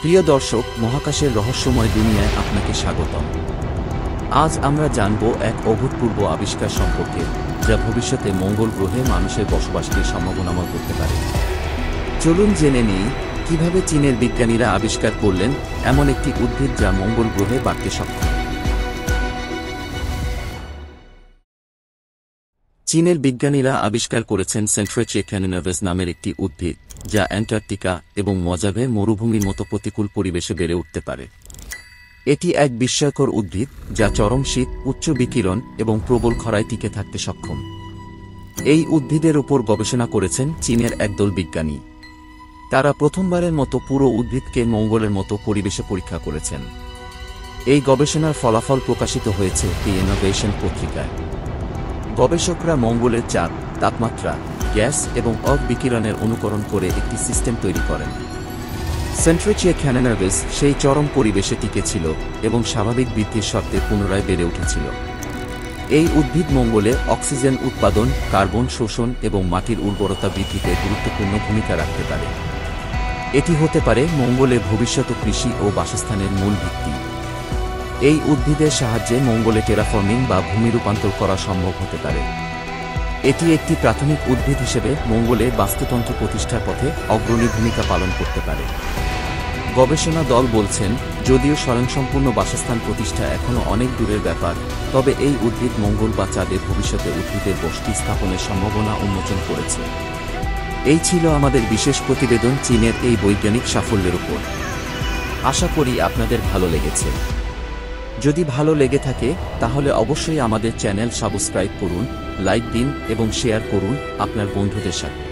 প্রিয় দর্শক, মহাকাশের রহস্যময় দুনিয়ায় আপনাকে স্বাগতম। আজ আমরা জানব এক অভূতপূর্ব আবিষ্কার সম্পর্কে, যা ভবিষ্যতে মঙ্গল গ্রহে মানুষের বসবাসকে সম্ভাবনাময় করতে পারে। চলুন জেনে নিই কিভাবে চীনের বিজ্ঞানীরা আবিষ্কার করলেন এমন একটি উদ্ভিদ যা মঙ্গল গ্রহে বাড়তে সক্ষম। চীনের বিজ্ঞানীরা আবিষ্কার করেছেন সেন্ট্রেচিয়া ক্যানিনাভিস নামের একটি উদ্ভিদ, যা অ্যান্টার্কটিকা এবং মজাভে মরুভূমির মতো প্রতিকূল পরিবেশে বেড়ে উঠতে পারে। এটি এক বিস্ময়কর উদ্ভিদ যা চরম শীত, উচ্চ বিকিরণ এবং প্রবল খরায় টিকে থাকতে সক্ষম। এই উদ্ভিদের উপর গবেষণা করেছেন চীনের একদল বিজ্ঞানী। তারা প্রথমবারের মতো পুরো উদ্ভিদকে মঙ্গলের মতো পরিবেশে পরীক্ষা করেছেন। এই গবেষণার ফলাফল প্রকাশিত হয়েছে দি ইনোভেশন পত্রিকায়। গবেষকরা মঙ্গলের চাপ, তাপমাত্রা, গ্যাস এবং বিকিরণের অনুকরণ করে একটি সিস্টেম তৈরি করেন। সেন্ট্রেচিয়া ক্যানিনাভিস সেই চরম পরিবেশে টিকে ছিল এবং স্বাভাবিক বৃদ্ধির শর্তে পুনরায় বেড়ে উঠেছিল। এই উদ্ভিদ মঙ্গলে অক্সিজেন উৎপাদন, কার্বন শোষণ এবং মাটির উর্বরতা বৃদ্ধিতে গুরুত্বপূর্ণ ভূমিকা রাখতে পারে। এটি হতে পারে মঙ্গলে ভবিষ্যৎ কৃষি ও বাসস্থানের মূল ভিত্তি। এই উদ্ভিদের সাহায্যে মঙ্গলে টেরাফর্মিং বা ভূমি রূপান্তর করা সম্ভব হতে পারে। এটি একটি প্রাথমিক উদ্ভিদ হিসেবে মঙ্গলে বাস্তুতন্ত্র প্রতিষ্ঠার পথে অগ্রণী ভূমিকা পালন করতে পারে। গবেষণা দল বলছেন, যদিও স্বয়ংসম্পূর্ণ বাসস্থান প্রতিষ্ঠা এখনও অনেক দূরের ব্যাপার, তবে এই উদ্ভিদ মঙ্গল বা চাঁদে ভবিষ্যতে উদ্ভিদের বসতি স্থাপনের সম্ভাবনা উন্মোচন করেছে। এই ছিল আমাদের বিশেষ প্রতিবেদন চীনের এই বৈজ্ঞানিক সাফল্যের উপর। আশা করি আপনাদের ভালো লেগেছে। যদি ভালো লেগে থাকে তাহলে অবশ্যই আমাদের চ্যানেল সাবস্ক্রাইব করুন, লাইক দিন এবং শেয়ার করুন আপনার বন্ধুদের সাথে।